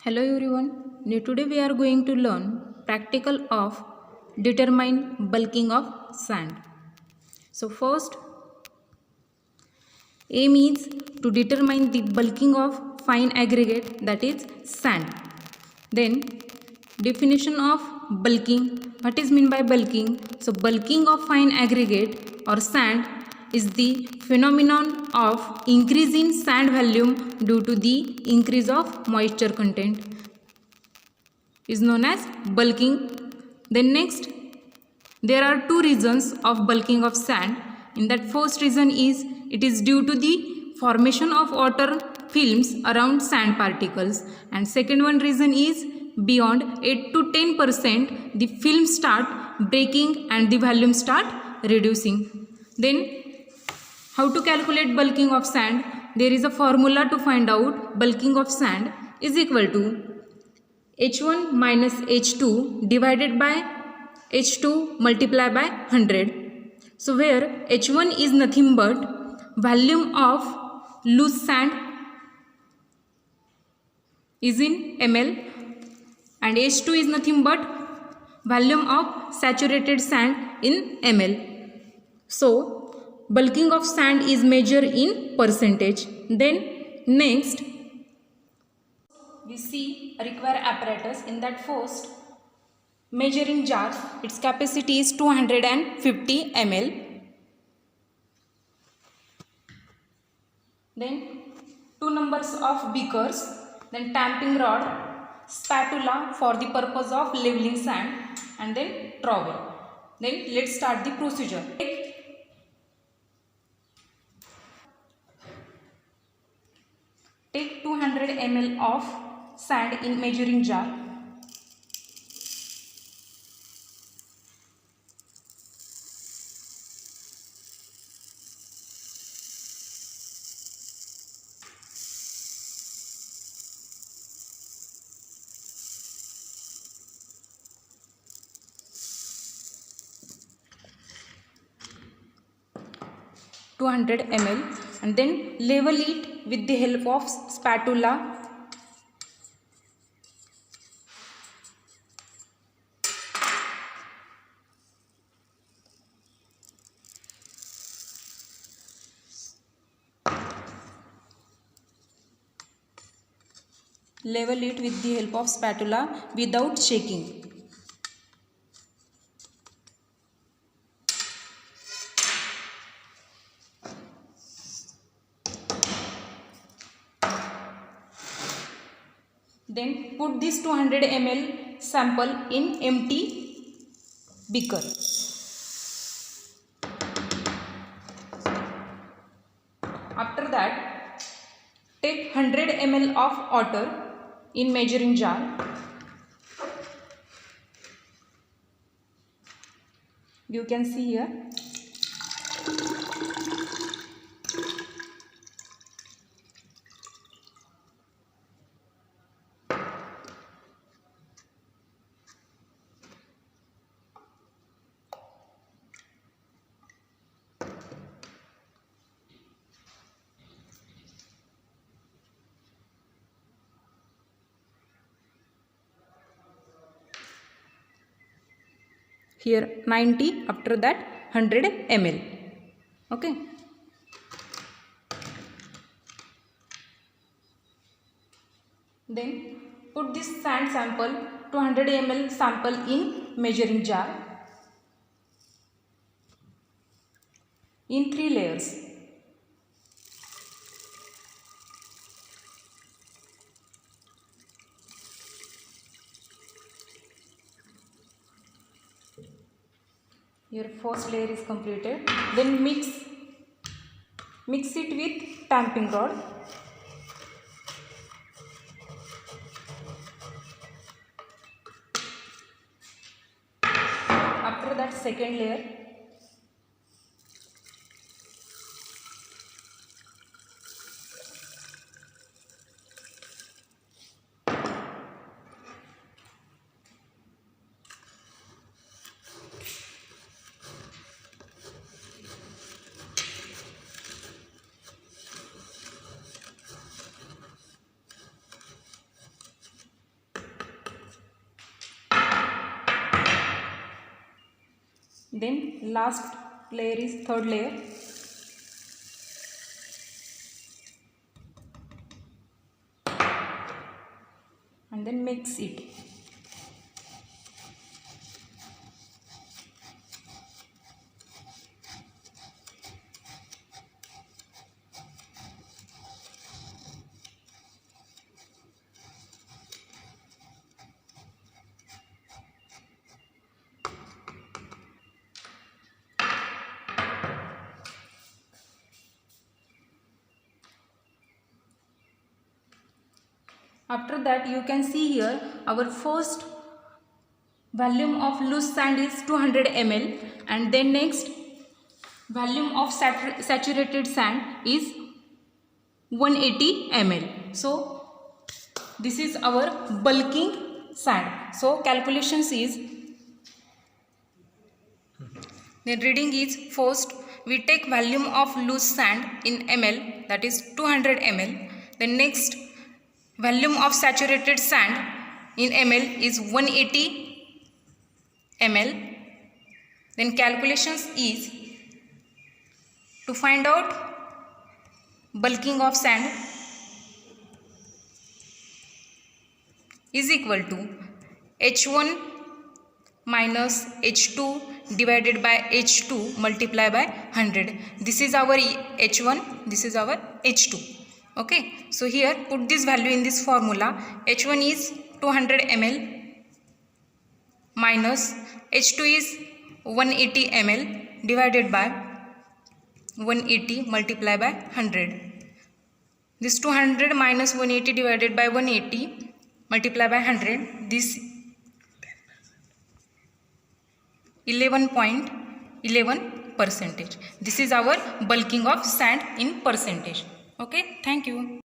Hello everyone. Today we are going to learn practical of determine bulking of sand. So first aim is to determine the bulking of fine aggregate, that is sand. Then definition of bulking. What is mean by bulking? So bulking of fine aggregate or sand is the phenomenon of increase in sand volume due to the increase of moisture content is known as bulking. Then next, there are two reasons of bulking of sand. In that first reason is it is due to the formation of water films around sand particles, and second one reason is beyond 8 to 10% the films start breaking and the volume start reducing. Then how to calculate bulking of sand? There is a formula to find out bulking of sand is equal to H1 minus H2 divided by H2 multiplied by 100. So where H1 is nothing but volume of loose sand is in ml, and H2 is nothing but volume of saturated sand in ml. So bulking of sand is measured in percentage. Then next we see a require apparatus. In that first measuring jar, its capacity is 250 ml. Then two numbers of beakers, then tamping rod, spatula for the purpose of leveling sand, and then trowel. Then let's start the procedure. Take 200 ml of sand in measuring jar. ml and then level it with the help of spatula. Level it with the help of spatula without shaking. Then put this 200 ml sample in empty beaker. After that, take 100 ml of water in measuring jar. You can see here. Here 90, after that 100 ml. Okay. Then put this sand sample 200 ml sample in measuring jar in 3 layers. Your first layer is completed. Then mix it with tamping rod. After that, second layer. Then last layer is third layer. And then mix it. After that, you can see here our first volume of loose sand is 200 ml, and then next volume of saturated sand is 180 ml. So this is our bulking sand. So calculations is, the reading is, first we take volume of loose sand in ml, that is 200 ml. Then next volume of saturated sand in ml is 180 ml. Then calculations is to find out bulking of sand is equal to H1 minus H2 divided by H2 multiplied by 100. This is our H1, this is our H2. Okay, so here put this value in this formula. H1 is 200 ml minus H2 is 180 ml divided by 180 multiplied by 100. This 200 minus 180 divided by 180 multiplied by 100, this 11.11%. This is our bulking of sand in percentage. Okay, thank you.